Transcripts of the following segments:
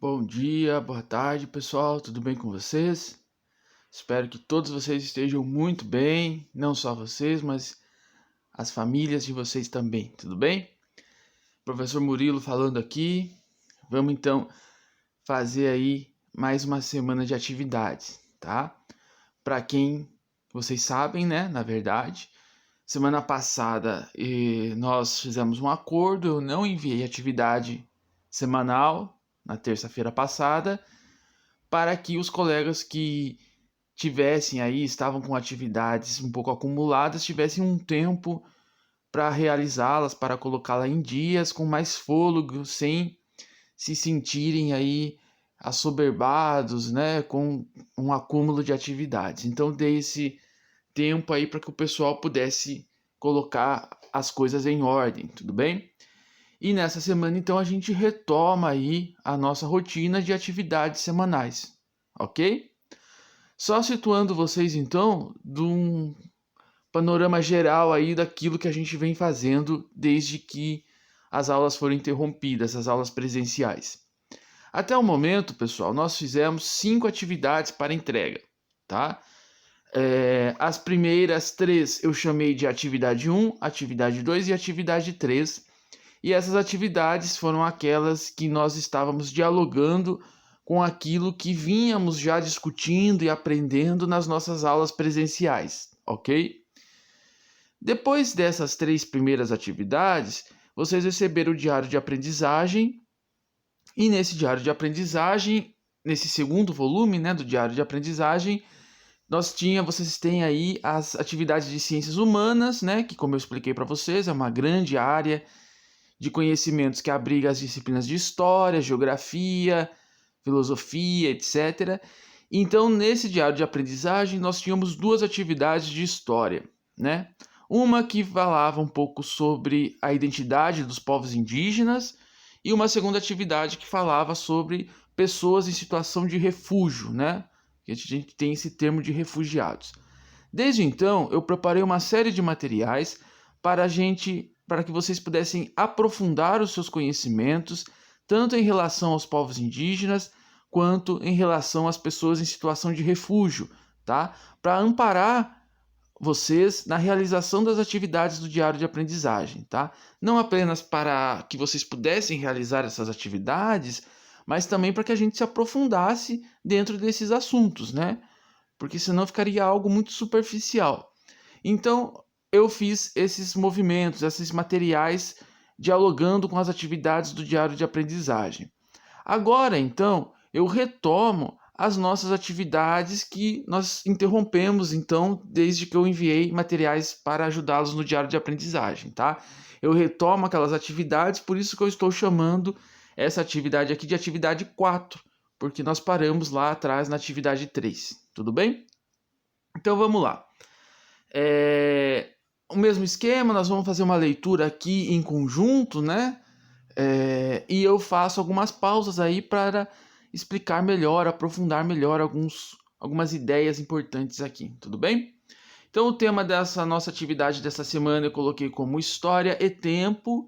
Bom dia, boa tarde, pessoal. Tudo bem com vocês? Espero que todos vocês estejam muito bem, não só vocês, mas as famílias de vocês também, tudo bem? Professor Murilo falando aqui. Vamos então fazer aí mais uma semana de atividades, tá? Para quem vocês sabem, né, na verdade, semana passada nós fizemos um acordo, eu não enviei atividade semanal na terça-feira passada, para que os colegas que tivessem aí, estavam com atividades um pouco acumuladas, tivessem um tempo para realizá-las, para colocá-las em dias com mais fôlego, sem se sentirem aí assoberbados, né, com um acúmulo de atividades. Então dei esse tempo aí para que o pessoal pudesse colocar as coisas em ordem, tudo bem? E nessa semana então a gente retoma aí a nossa rotina de atividades semanais, ok? Só situando vocês então de um panorama geral aí daquilo que a gente vem fazendo desde que as aulas foram interrompidas, as aulas presenciais. Até o momento, pessoal, nós fizemos 5 atividades para entrega, tá? As primeiras 3 eu chamei de atividade 1, atividade 2 e atividade 3. E essas atividades foram aquelas que nós estávamos dialogando com aquilo que vínhamos já discutindo e aprendendo nas nossas aulas presenciais, ok? Depois dessas 3 primeiras atividades, vocês receberam o diário de aprendizagem, e nesse diário de aprendizagem, nesse segundo volume, né, do diário de aprendizagem, vocês têm aí as atividades de ciências humanas, né, que como eu expliquei para vocês, é uma grande área de conhecimentos que abriga as disciplinas de história, geografia, filosofia, etc. Então, nesse diário de aprendizagem, nós tínhamos 2 atividades de história, né? Uma que falava um pouco sobre a identidade dos povos indígenas e uma segunda atividade que falava sobre pessoas em situação de refúgio, né? Que a gente tem esse termo de refugiados. Desde então, eu preparei uma série de materiais para que vocês pudessem aprofundar os seus conhecimentos, tanto em relação aos povos indígenas, quanto em relação às pessoas em situação de refúgio, tá? Para amparar vocês na realização das atividades do diário de aprendizagem, tá? Não apenas para que vocês pudessem realizar essas atividades, mas também para que a gente se aprofundasse dentro desses assuntos, né? Porque senão ficaria algo muito superficial. Então, eu fiz esses movimentos, esses materiais, dialogando com as atividades do diário de aprendizagem. Agora, então, eu retomo as nossas atividades que nós interrompemos, então, desde que eu enviei materiais para ajudá-los no diário de aprendizagem, tá? Eu retomo aquelas atividades, por isso que eu estou chamando essa atividade aqui de atividade 4, porque nós paramos lá atrás na atividade 3, tudo bem? Então vamos lá. O mesmo esquema, nós vamos fazer uma leitura aqui em conjunto, né? E eu faço algumas pausas aí para explicar melhor, aprofundar melhor algumas ideias importantes aqui, tudo bem? Então o tema dessa nossa atividade dessa semana eu coloquei como história e tempo,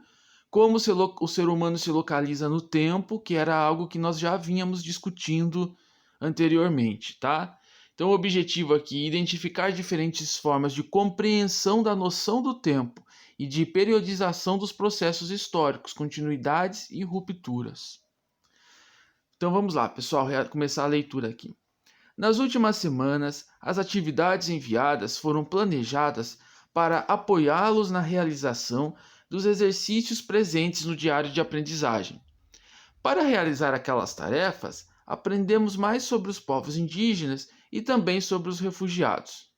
como o ser humano se localiza no tempo, que era algo que nós já vínhamos discutindo anteriormente, tá? Então, o objetivo aqui é identificar diferentes formas de compreensão da noção do tempo e de periodização dos processos históricos, continuidades e rupturas. Então, vamos lá, pessoal, começar a leitura aqui. Nas últimas semanas, as atividades enviadas foram planejadas para apoiá-los na realização dos exercícios presentes no diário de aprendizagem. Para realizar aquelas tarefas, aprendemos mais sobre os povos indígenas e também sobre os refugiados.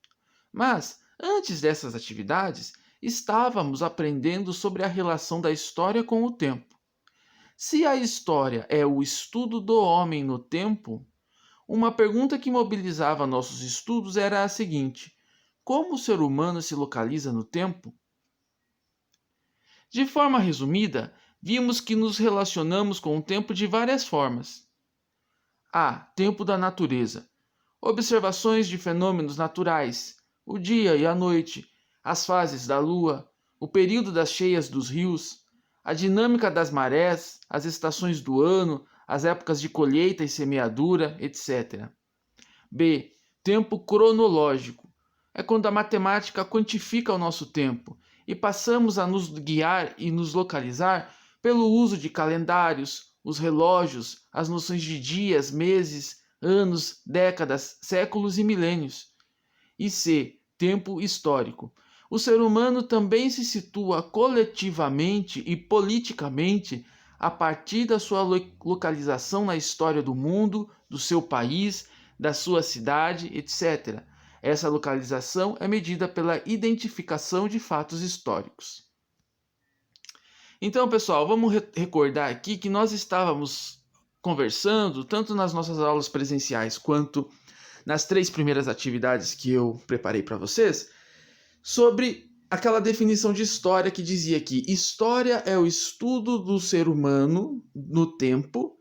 Mas, antes dessas atividades, estávamos aprendendo sobre a relação da história com o tempo. Se a história é o estudo do homem no tempo, uma pergunta que mobilizava nossos estudos era a seguinte: como o ser humano se localiza no tempo? De forma resumida, vimos que nos relacionamos com o tempo de várias formas. A. Tempo da natureza. Observações de fenômenos naturais, o dia e a noite, as fases da lua, o período das cheias dos rios, a dinâmica das marés, as estações do ano, as épocas de colheita e semeadura, etc. B. Tempo cronológico. É quando a matemática quantifica o nosso tempo e passamos a nos guiar e nos localizar pelo uso de calendários, os relógios, as noções de dias, meses, anos, décadas, séculos e milênios. E C. Tempo histórico. O ser humano também se situa coletivamente e politicamente a partir da sua localização na história do mundo, do seu país, da sua cidade, etc. Essa localização é medida pela identificação de fatos históricos. Então, pessoal, vamos recordar aqui que nós estávamos conversando, tanto nas nossas aulas presenciais quanto nas 3 primeiras atividades que eu preparei para vocês, sobre aquela definição de história que dizia que história é o estudo do ser humano no tempo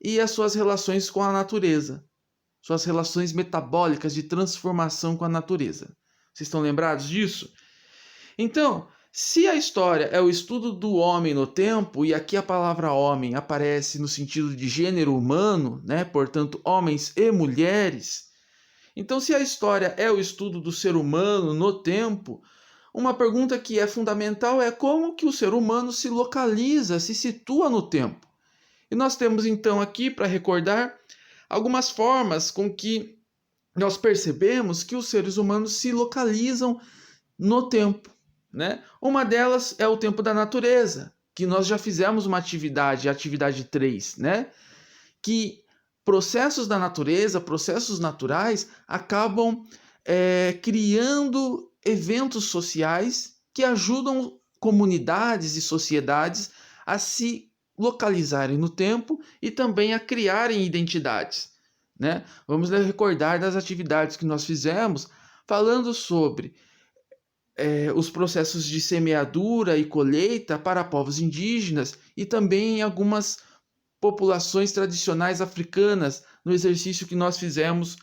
e as suas relações com a natureza, suas relações metabólicas de transformação com a natureza. Vocês estão lembrados disso? Então, se a história é o estudo do homem no tempo, e aqui a palavra homem aparece no sentido de gênero humano, né? Portanto, homens e mulheres. Então, se a história é o estudo do ser humano no tempo, uma pergunta que é fundamental é como que o ser humano se localiza, se situa no tempo. E nós temos então aqui, para recordar, algumas formas com que nós percebemos que os seres humanos se localizam no tempo, né? Uma delas é o tempo da natureza, que nós já fizemos uma atividade, a atividade 3, né? Que processos da natureza, processos naturais, acabam criando eventos sociais que ajudam comunidades e sociedades a se localizarem no tempo e também a criarem identidades, né? Vamos recordar das atividades que nós fizemos falando sobre os processos de semeadura e colheita para povos indígenas e também em algumas populações tradicionais africanas no exercício que nós fizemos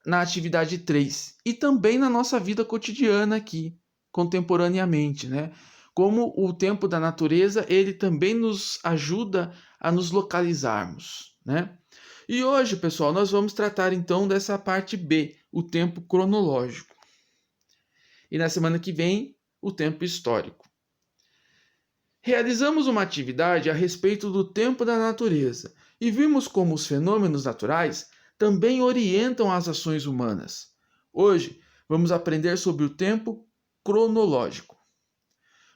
na atividade 3 e também na nossa vida cotidiana aqui, contemporaneamente, né? Como o tempo da natureza, ele também nos ajuda a nos localizarmos, né? E hoje, pessoal, nós vamos tratar então dessa parte B, o tempo cronológico. E na semana que vem, o tempo histórico. Realizamos uma atividade a respeito do tempo da natureza e vimos como os fenômenos naturais também orientam as ações humanas. Hoje, vamos aprender sobre o tempo cronológico.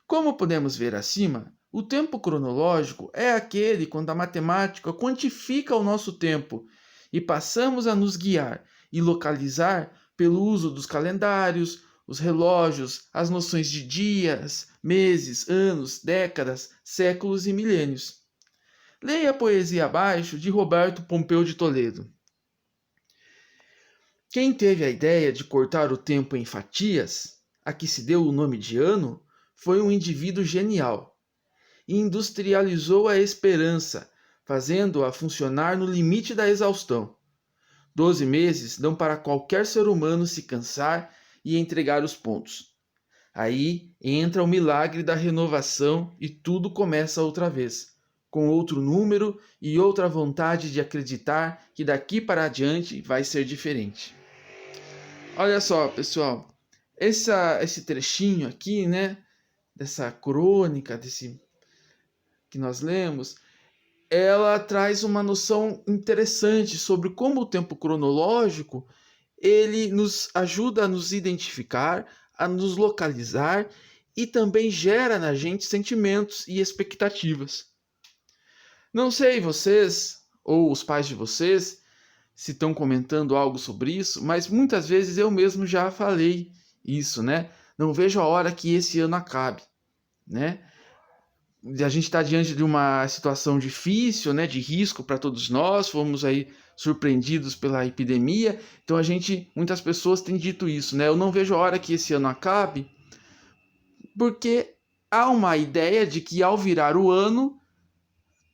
Como podemos ver acima, o tempo cronológico é aquele quando a matemática quantifica o nosso tempo e passamos a nos guiar e localizar pelo uso dos calendários, os relógios, as noções de dias, meses, anos, décadas, séculos e milênios. Leia a poesia abaixo de Roberto Pompeu de Toledo. Quem teve a ideia de cortar o tempo em fatias, a que se deu o nome de ano, foi um indivíduo genial e industrializou a esperança, fazendo-a funcionar no limite da exaustão. 12 meses dão para qualquer ser humano se cansar e entregar os pontos. Aí entra o milagre da renovação e tudo começa outra vez, com outro número e outra vontade de acreditar que daqui para adiante vai ser diferente. Olha só, pessoal, esse trechinho aqui, né, dessa crônica, que nós lemos, ela traz uma noção interessante sobre como o tempo cronológico ele nos ajuda a nos identificar, a nos localizar e também gera na gente sentimentos e expectativas. Não sei vocês ou os pais de vocês se estão comentando algo sobre isso, mas muitas vezes eu mesmo já falei isso, né? Não vejo a hora que esse ano acabe, né? A gente está diante de uma situação difícil, né, de risco para todos nós, fomos aí surpreendidos pela epidemia, então muitas pessoas têm dito isso, né, eu não vejo a hora que esse ano acabe, porque há uma ideia de que ao virar o ano,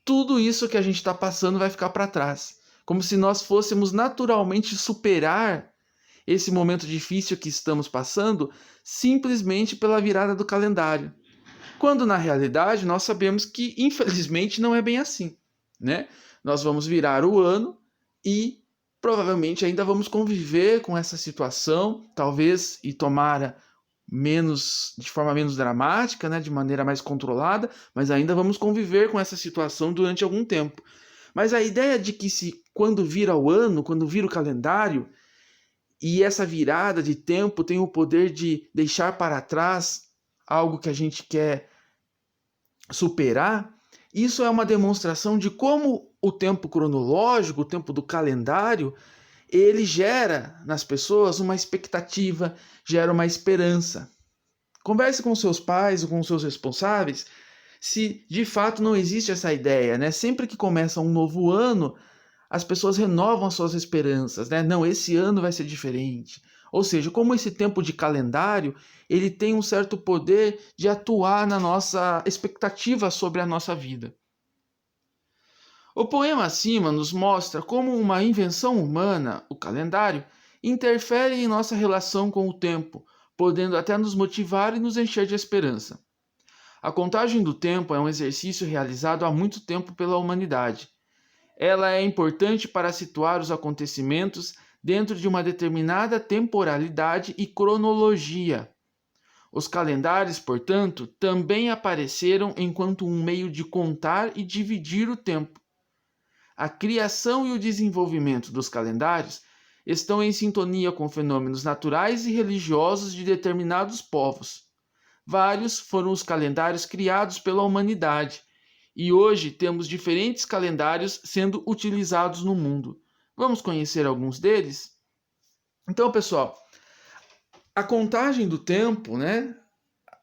tudo isso que a gente está passando vai ficar para trás, como se nós fôssemos naturalmente superar esse momento difícil que estamos passando simplesmente pela virada do calendário. Quando na realidade nós sabemos que infelizmente não é bem assim, né? Nós vamos virar o ano e provavelmente ainda vamos conviver com essa situação, talvez e tomara de forma menos dramática, né, de maneira mais controlada, mas ainda vamos conviver com essa situação durante algum tempo. Mas a ideia de que quando vira o ano, quando vira o calendário, e essa virada de tempo tem o poder de deixar para trás algo que a gente quer superar, isso é uma demonstração de como o tempo cronológico, o tempo do calendário, ele gera nas pessoas uma expectativa, gera uma esperança. Converse com seus pais ou com seus responsáveis se de fato não existe essa ideia, né? Sempre que começa um novo ano, as pessoas renovam as suas esperanças, né? Não, esse ano vai ser diferente. Ou seja, como esse tempo de calendário, ele tem um certo poder de atuar na nossa expectativa sobre a nossa vida. O poema acima nos mostra como uma invenção humana, o calendário, interfere em nossa relação com o tempo, podendo até nos motivar e nos encher de esperança. A contagem do tempo é um exercício realizado há muito tempo pela humanidade. Ela é importante para situar os acontecimentos dentro de uma determinada temporalidade e cronologia. Os calendários, portanto, também apareceram enquanto um meio de contar e dividir o tempo. A criação e o desenvolvimento dos calendários estão em sintonia com fenômenos naturais e religiosos de determinados povos. Vários foram os calendários criados pela humanidade, e hoje temos diferentes calendários sendo utilizados no mundo. Vamos conhecer alguns deles? Então, pessoal, a contagem do tempo, né?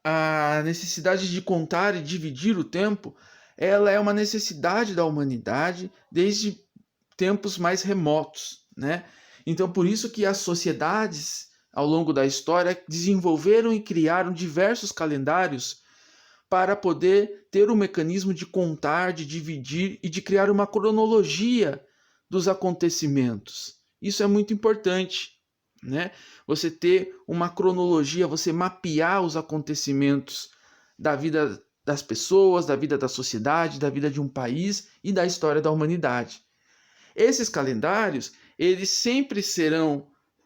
A necessidade de contar e dividir o tempo, ela é uma necessidade da humanidade desde tempos mais remotos, né? Então, por isso que as sociedades, ao longo da história, desenvolveram e criaram diversos calendários para poder ter um mecanismo de contar, de dividir e de criar uma cronologia dos acontecimentos. Isso é muito importante, né? Você ter uma cronologia, você mapear os acontecimentos da vida das pessoas, da vida da sociedade, da vida de um país e da história da humanidade. Esses calendários, eles sempre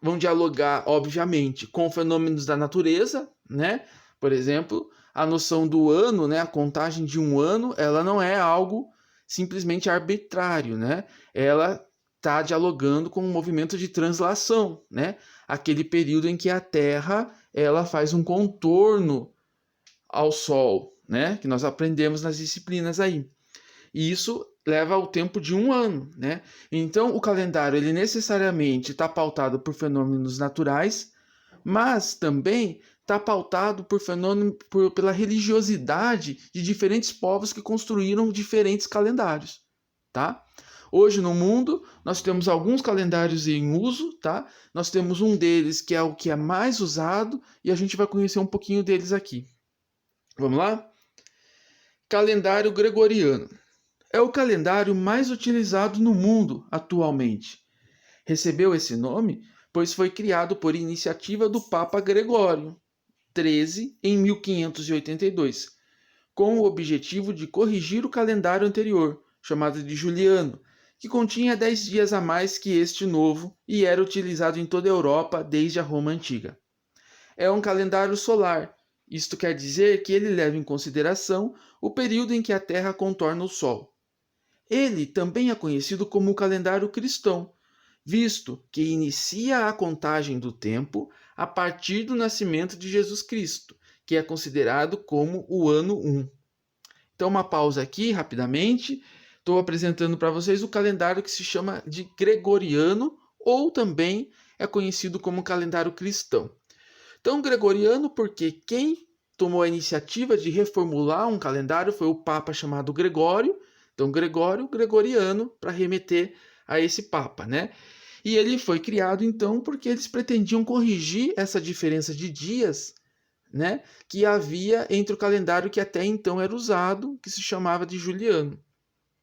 vão dialogar, obviamente, com fenômenos da natureza, né? Por exemplo, a noção do ano, né? A contagem de um ano, ela não é algo simplesmente arbitrário, né? Ela está dialogando com um movimento de translação, né? Aquele período em que a Terra ela faz um contorno ao Sol, né? Que nós aprendemos nas disciplinas aí. E isso leva ao tempo de um ano, né? Então, o calendário ele necessariamente está pautado por fenômenos naturais, mas também está pautado pela religiosidade de diferentes povos que construíram diferentes calendários, tá? Hoje no mundo nós temos alguns calendários em uso, tá? Nós temos um deles que é o que é mais usado e a gente vai conhecer um pouquinho deles aqui. Vamos lá? Calendário gregoriano. É o calendário mais utilizado no mundo atualmente. Recebeu esse nome pois foi criado por iniciativa do Papa Gregório XIII em 1582, com o objetivo de corrigir o calendário anterior, chamado de Juliano, que continha 10 dias a mais que este novo e era utilizado em toda a Europa desde a Roma Antiga. É um calendário solar, isto quer dizer que ele leva em consideração o período em que a Terra contorna o Sol. Ele também é conhecido como o calendário cristão, visto que inicia a contagem do tempo a partir do nascimento de Jesus Cristo, que é considerado como o ano 1. Então, uma pausa aqui, rapidamente. Estou apresentando para vocês o calendário que se chama de gregoriano, ou também é conhecido como calendário cristão. Então, gregoriano porque quem tomou a iniciativa de reformular um calendário foi o Papa chamado Gregório. Então, gregoriano, para remeter a esse Papa, né? E ele foi criado, então, porque eles pretendiam corrigir essa diferença de dias, né, que havia entre o calendário que até então era usado, que se chamava de Juliano.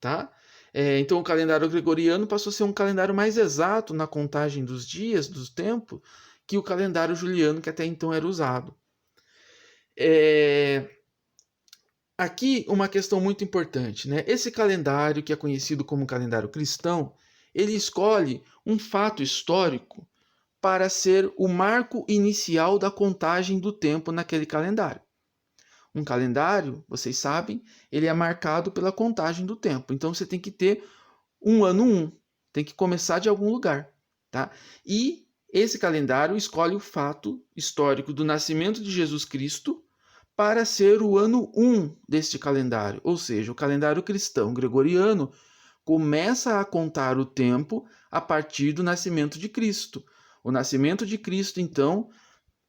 Tá? Então, o calendário gregoriano passou a ser um calendário mais exato na contagem dos dias, do tempo, que o calendário juliano que até então era usado. Aqui uma questão muito importante, né? Esse calendário, que é conhecido como calendário cristão, ele escolhe um fato histórico para ser o marco inicial da contagem do tempo naquele calendário. Um calendário, vocês sabem, ele é marcado pela contagem do tempo. Então você tem que ter um ano 1, tem que começar de algum lugar, tá? E esse calendário escolhe o fato histórico do nascimento de Jesus Cristo para ser o ano 1 deste calendário, ou seja, o calendário cristão gregoriano começa a contar o tempo a partir do nascimento de Cristo. O nascimento de Cristo, então,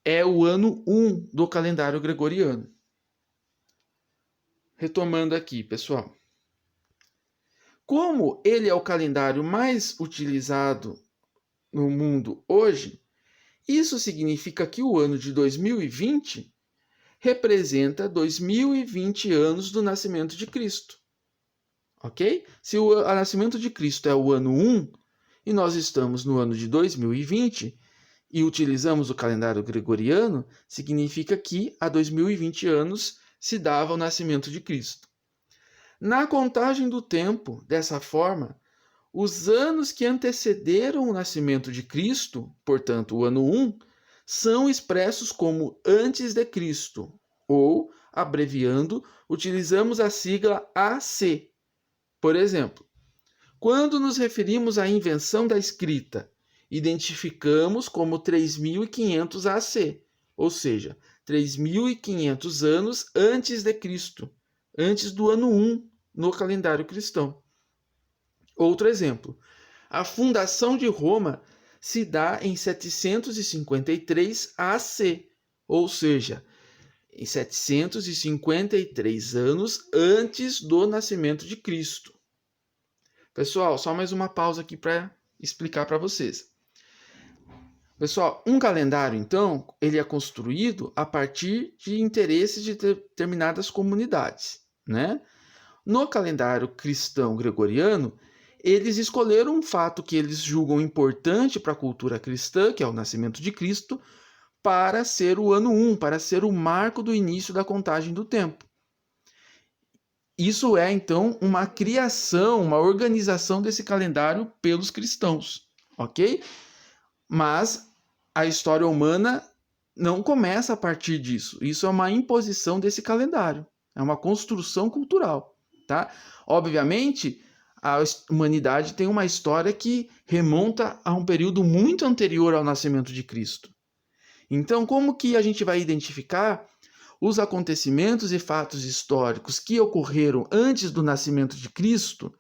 é o ano 1 do calendário gregoriano. Retomando aqui, pessoal. Como ele é o calendário mais utilizado no mundo hoje, isso significa que o ano de 2020 representa 2020 anos do nascimento de Cristo. Ok? Se o nascimento de Cristo é o ano 1 e nós estamos no ano de 2020 e utilizamos o calendário gregoriano, significa que há 2020 anos se dava o nascimento de Cristo. Na contagem do tempo, dessa forma, os anos que antecederam o nascimento de Cristo, portanto, o ano 1, são expressos como antes de Cristo, ou, abreviando, utilizamos a sigla AC. Por exemplo, quando nos referimos à invenção da escrita, identificamos como 3500 AC, ou seja, 3500 anos antes de Cristo, antes do ano 1 no calendário cristão. Outro exemplo, a fundação de Roma se dá em 753 AC, ou seja, em 753 anos antes do nascimento de Cristo. Pessoal, só mais uma pausa aqui para explicar para vocês. Pessoal, um calendário, então, ele é construído a partir de interesses de determinadas comunidades, né? No calendário cristão gregoriano, eles escolheram um fato que eles julgam importante para a cultura cristã, que é o nascimento de Cristo, para ser o ano 1, para ser o marco do início da contagem do tempo. Isso é, então, uma criação, uma organização desse calendário pelos cristãos, ok? Mas a história humana não começa a partir disso. Isso é uma imposição desse calendário, é uma construção cultural, tá? Obviamente, a humanidade tem uma história que remonta a um período muito anterior ao nascimento de Cristo. Então, como que a gente vai identificar os acontecimentos e fatos históricos que ocorreram antes do nascimento de Cristo?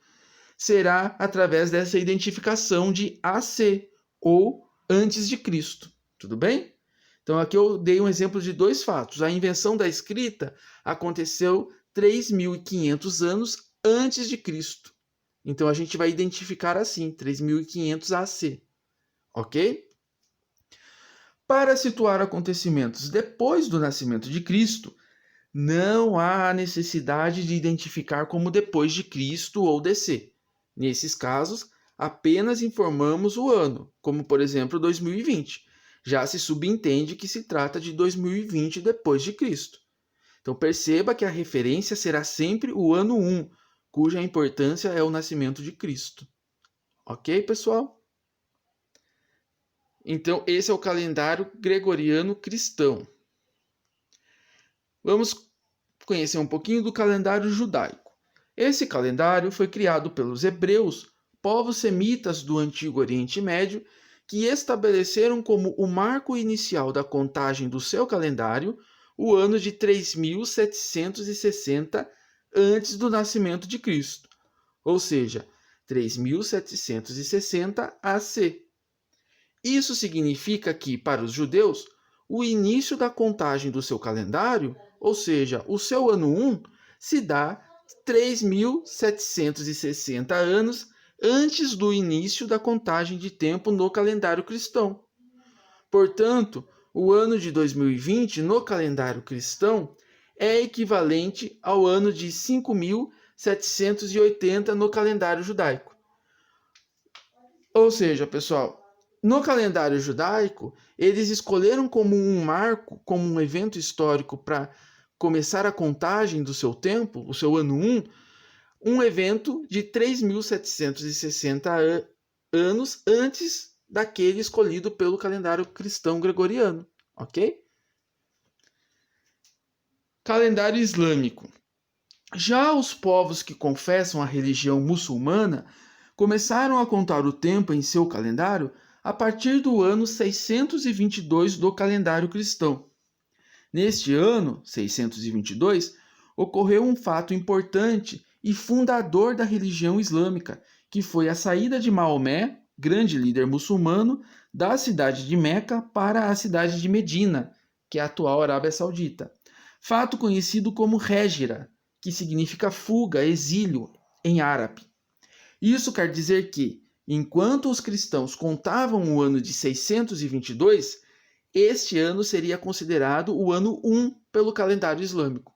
Será através dessa identificação de AC, ou antes de Cristo. Tudo bem? Então, aqui eu dei um exemplo de dois fatos. A invenção da escrita aconteceu 3.500 anos antes de Cristo. Então, a gente vai identificar assim, 3.500 AC. Ok? Para situar acontecimentos depois do nascimento de Cristo, não há necessidade de identificar como depois de Cristo ou DC. Nesses casos, apenas informamos o ano, como por exemplo 2020. Já se subentende que se trata de 2020 depois de Cristo. Então perceba que a referência será sempre o ano 1, cuja importância é o nascimento de Cristo. Ok, pessoal? Então, esse é o calendário gregoriano cristão. Vamos conhecer um pouquinho do calendário judaico. Esse calendário foi criado pelos hebreus, povos semitas do Antigo Oriente Médio, que estabeleceram como o marco inicial da contagem do seu calendário o ano de 3760 antes do nascimento de Cristo, ou seja, 3760 AC. Isso significa que, para os judeus, o início da contagem do seu calendário, ou seja, o seu ano 1, se dá 3.760 anos antes do início da contagem de tempo no calendário cristão. Portanto, o ano de 2020 no calendário cristão é equivalente ao ano de 5.780 no calendário judaico. Ou seja, pessoal, no calendário judaico, eles escolheram como um marco, como um evento histórico para começar a contagem do seu tempo, o seu ano 1, um evento de 3.760 anos antes daquele escolhido pelo calendário cristão gregoriano, ok? Calendário islâmico. Já os povos que confessam a religião muçulmana começaram a contar o tempo em seu calendário a partir do ano 622 do calendário cristão. Neste ano, 622, ocorreu um fato importante e fundador da religião islâmica, que foi a saída de Maomé, grande líder muçulmano, da cidade de Meca para a cidade de Medina, que é a atual Arábia Saudita. Fato conhecido como Hégira, que significa fuga, exílio, em árabe. Isso quer dizer que, enquanto os cristãos contavam o ano de 622, este ano seria considerado o ano 1 pelo calendário islâmico.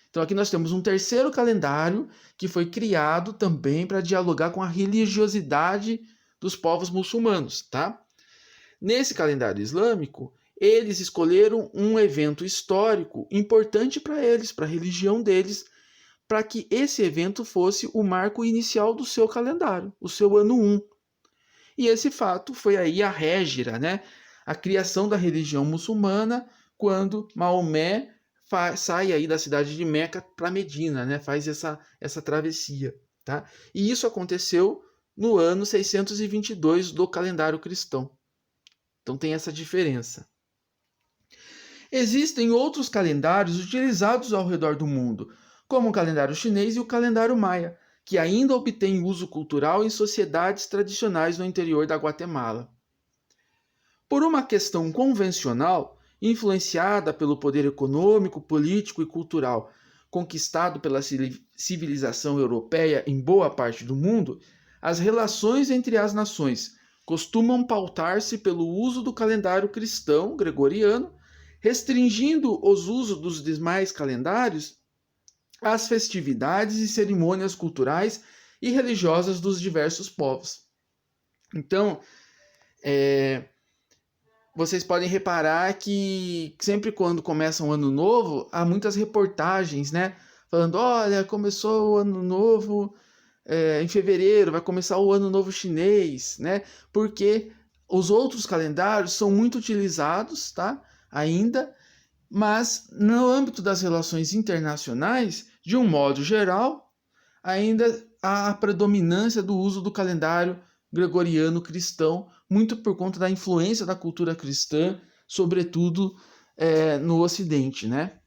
Então aqui nós temos um terceiro calendário que foi criado também para dialogar com a religiosidade dos povos muçulmanos, tá? Nesse calendário islâmico, eles escolheram um evento histórico importante para eles, para a religião deles, para que esse evento fosse o marco inicial do seu calendário, o seu ano 1. E esse fato foi aí a Hégira, né? A criação da religião muçulmana, quando Maomé sai aí da cidade de Meca para Medina, né? Faz essa travessia, tá? E isso aconteceu no ano 622 do calendário cristão. Então tem essa diferença. Existem outros calendários utilizados ao redor do mundo, como o calendário chinês e o calendário maia, que ainda obtêm uso cultural em sociedades tradicionais no interior da Guatemala. Por uma questão convencional, influenciada pelo poder econômico, político e cultural conquistado pela civilização europeia em boa parte do mundo, as relações entre as nações costumam pautar-se pelo uso do calendário cristão gregoriano, restringindo os usos dos demais calendários às festividades e cerimônias culturais e religiosas dos diversos povos. Então, vocês podem reparar que sempre quando começa um ano novo, há muitas reportagens, né? Falando, olha, começou o ano novo em fevereiro, vai começar o ano novo chinês, né? Porque os outros calendários são muito utilizados, tá? Ainda, mas no âmbito das relações internacionais, de um modo geral, ainda há a predominância do uso do calendário gregoriano cristão, muito por conta da influência da cultura cristã, sobretudo no Ocidente, né?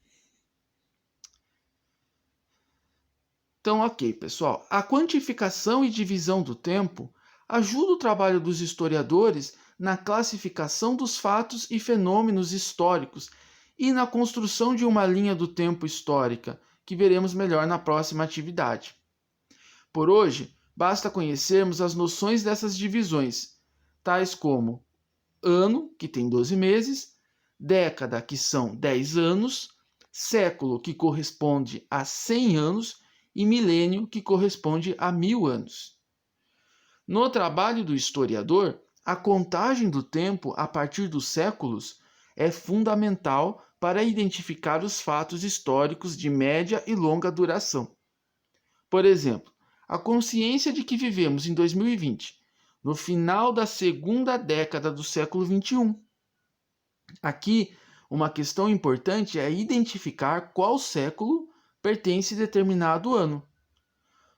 Então, ok, pessoal. A quantificação e divisão do tempo ajuda o trabalho dos historiadores na classificação dos fatos e fenômenos históricos e na construção de uma linha do tempo histórica, que veremos melhor na próxima atividade. Por hoje, basta conhecermos as noções dessas divisões, tais como ano, que tem 12 meses, década, que são 10 anos, século, que corresponde a 100 anos, e milênio, que corresponde a 1000 anos. No trabalho do historiador, a contagem do tempo a partir dos séculos é fundamental para identificar os fatos históricos de média e longa duração. Por exemplo, a consciência de que vivemos em 2020, no final da segunda década do século XXI. Aqui, uma questão importante é identificar qual século pertence a determinado ano.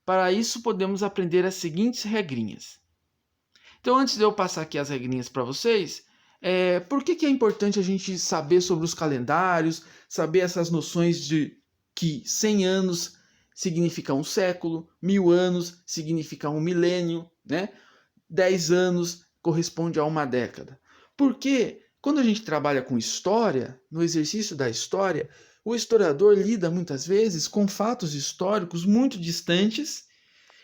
Para isso, podemos aprender as seguintes regrinhas. Então, antes de eu passar aqui as regrinhas para vocês, por que é importante a gente saber sobre os calendários, saber essas noções de que 100 anos significa um século, 1000 anos significa um milênio, né? 10 anos corresponde a uma década. Porque quando a gente trabalha com história, no exercício da história, o historiador lida muitas vezes com fatos históricos muito distantes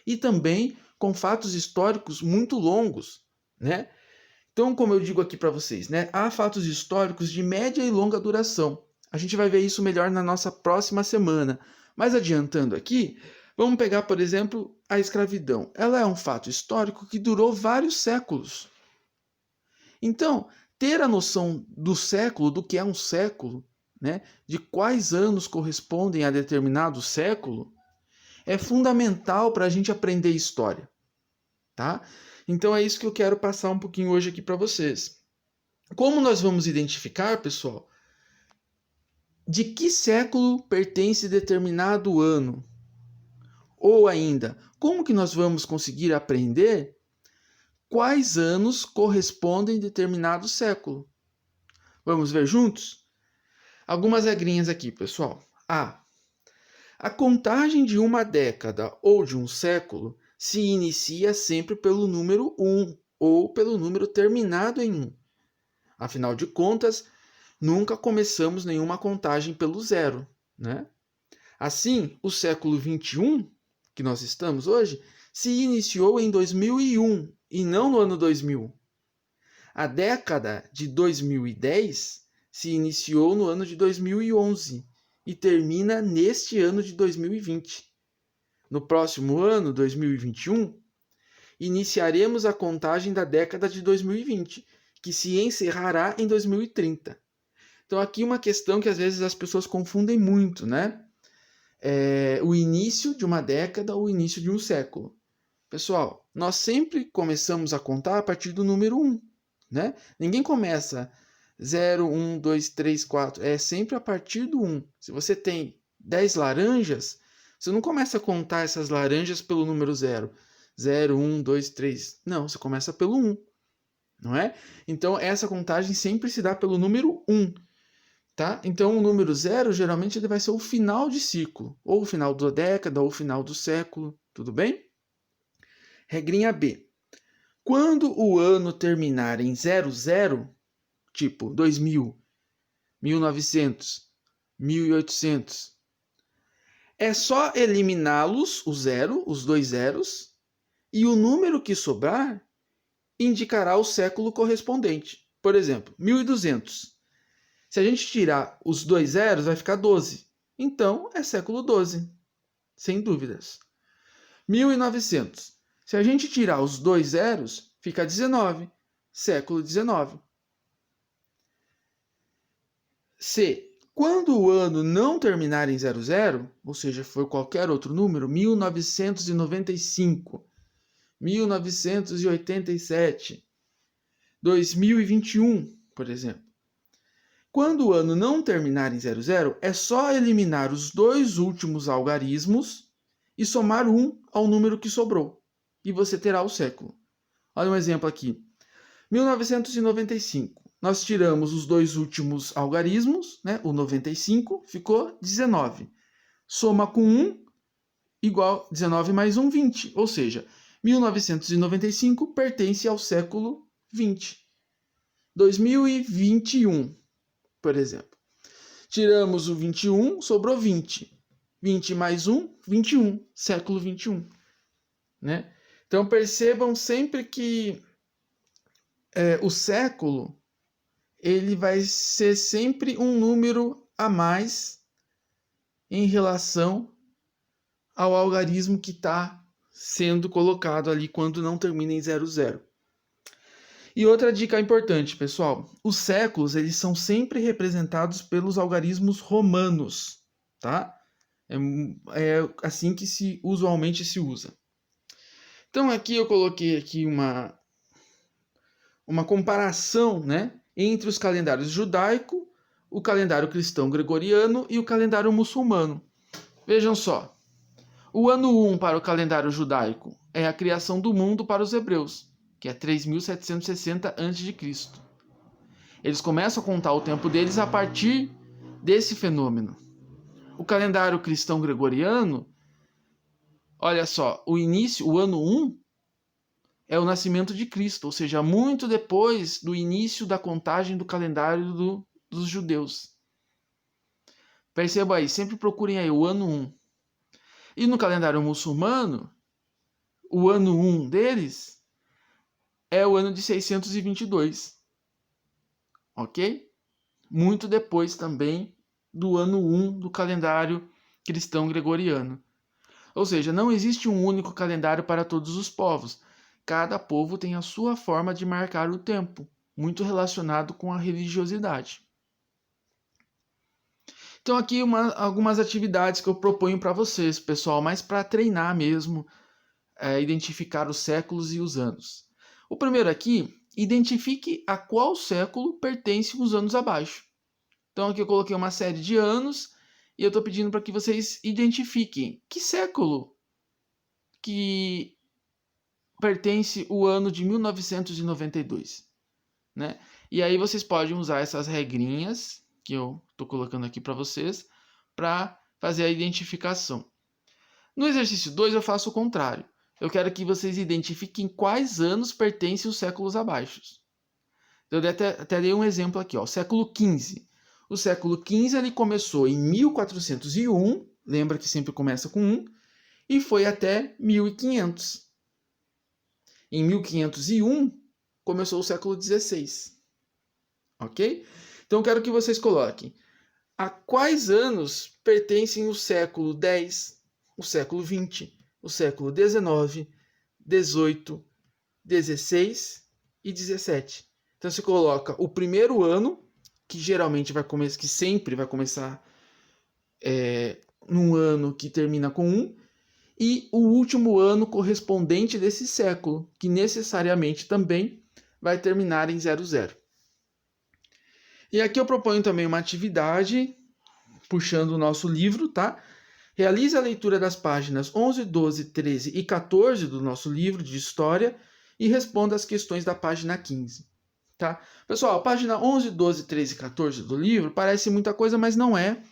e também com fatos históricos muito longos, né? Então, como eu digo aqui para vocês, né, há fatos históricos de média e longa duração. A gente vai ver isso melhor na nossa próxima semana. Mas adiantando aqui, vamos pegar, por exemplo, a escravidão. Ela é um fato histórico que durou vários séculos. Então, ter a noção do século, do que é um século, né, de quais anos correspondem a determinado século, é fundamental para a gente aprender história, tá? Então é isso que eu quero passar um pouquinho hoje aqui para vocês. Como nós vamos identificar, pessoal, de que século pertence determinado ano? Ou ainda, como que nós vamos conseguir aprender quais anos correspondem a determinado século? Vamos ver juntos? Algumas regrinhas aqui, pessoal. A contagem de uma década ou de um século se inicia sempre pelo número 1 ou pelo número terminado em 1. Afinal de contas, nunca começamos nenhuma contagem pelo zero, né? Assim, o século 21, que nós estamos hoje, se iniciou em 2001 e não no ano 2000. A década de 2010 se iniciou no ano de 2011 e termina neste ano de 2020. No próximo ano, 2021, iniciaremos a contagem da década de 2020, que se encerrará em 2030. Então, aqui uma questão que às vezes as pessoas confundem muito, né? O início de uma década ou o início de um século. Pessoal, nós sempre começamos a contar a partir do número 1, né? Ninguém começa 0, 1, 2, 3, 4. É sempre a partir do 1. Se você tem 10 laranjas, você não começa a contar essas laranjas pelo número 0. 0, 1, 2, 3. Não, você começa pelo 1. Não é? Então, essa contagem sempre se dá pelo número 1. Tá? Então, o número 0, geralmente, ele vai ser o final de ciclo. Ou o final da década, ou o final do século. Tudo bem? Regrinha B. Quando o ano terminar em 00, tipo 2000, 1900, 1800, é só eliminá-los, o zero, os dois zeros, e o número que sobrar indicará o século correspondente. Por exemplo, 1200. Se a gente tirar os dois zeros, vai ficar 12. Então, é século 12, sem dúvidas. 1900. Se a gente tirar os dois zeros, fica 19, século 19. Se, quando o ano não terminar em 00, ou seja, for qualquer outro número, 1995, 1987, 2021, por exemplo. Quando o ano não terminar em 00, é só eliminar os dois últimos algarismos e somar 1 ao número que sobrou. E você terá o século. Olha um exemplo aqui. 1995. Nós tiramos os dois últimos algarismos, né? O 95 ficou 19. Soma com 1 igual 19 mais 1, 20. Ou seja, 1995 pertence ao século 20. 2021, por exemplo. Tiramos o 21, sobrou 20. 20 mais 1, 21. Século 21. Né? Então percebam sempre que o século ele vai ser sempre um número a mais em relação ao algarismo que está sendo colocado ali quando não termina em 00. E outra dica importante, pessoal, os séculos eles são sempre representados pelos algarismos romanos, tá? É assim que usualmente se usa. Então aqui eu coloquei aqui uma comparação, né, entre os calendários judaico, o calendário cristão gregoriano e o calendário muçulmano. Vejam só, o ano 1 para o calendário judaico é a criação do mundo para os hebreus, que é 3.760 a.C. Eles começam a contar o tempo deles a partir desse fenômeno. O calendário cristão gregoriano, olha só, o ano 1 é o nascimento de Cristo, ou seja, muito depois do início da contagem do calendário dos judeus. Perceba aí, sempre procurem aí o ano 1. E no calendário muçulmano, o ano 1 deles é o ano de 622. Ok? Muito depois também do ano 1 do calendário cristão gregoriano. Ou seja, não existe um único calendário para todos os povos. Cada povo tem a sua forma de marcar o tempo, muito relacionado com a religiosidade. Então aqui algumas atividades que eu proponho para vocês, pessoal, mas para treinar mesmo, identificar os séculos e os anos. O primeiro aqui, identifique a qual século pertencem os anos abaixo. Então aqui eu coloquei uma série de anos e eu estou pedindo para que vocês identifiquem que século que pertence o ano de 1992, né? E aí vocês podem usar essas regrinhas que eu estou colocando aqui para vocês para fazer a identificação. No exercício 2 eu faço o contrário. Eu quero que vocês identifiquem quais anos pertencem os séculos abaixo. Eu até dei um exemplo aqui, ó, século XV. O século XV ele começou em 1401, lembra que sempre começa com 1, e foi até 1500. Em 1501 começou o século XVI. Ok? Então eu quero que vocês coloquem a quais anos pertencem o século X, o século XX, o século XIX, XVIII, XVI e XVII. Então você coloca o primeiro ano, que geralmente vai começar, que sempre vai começar num ano que termina com 1, e o último ano correspondente desse século, que necessariamente também vai terminar em 00. E aqui eu proponho também uma atividade, puxando o nosso livro, tá? Realize a leitura das páginas 11, 12, 13 e 14 do nosso livro de história e responda as questões da página 15, tá? Pessoal, a página 11, 12, 13 e 14 do livro parece muita coisa, mas não é.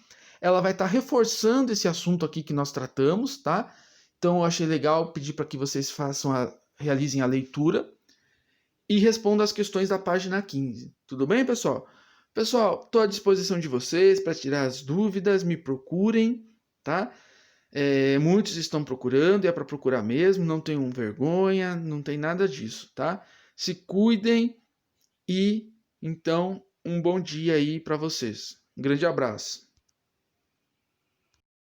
Ela vai estar reforçando esse assunto aqui que nós tratamos, tá? Então eu achei legal pedir para que vocês realizem a leitura e respondam as questões da página 15. Tudo bem, pessoal? Pessoal, estou à disposição de vocês para tirar as dúvidas, me procurem, tá? Muitos estão procurando, é para procurar mesmo, não tenham vergonha, não tem nada disso, tá? Se cuidem e, então, um bom dia aí para vocês. Um grande abraço.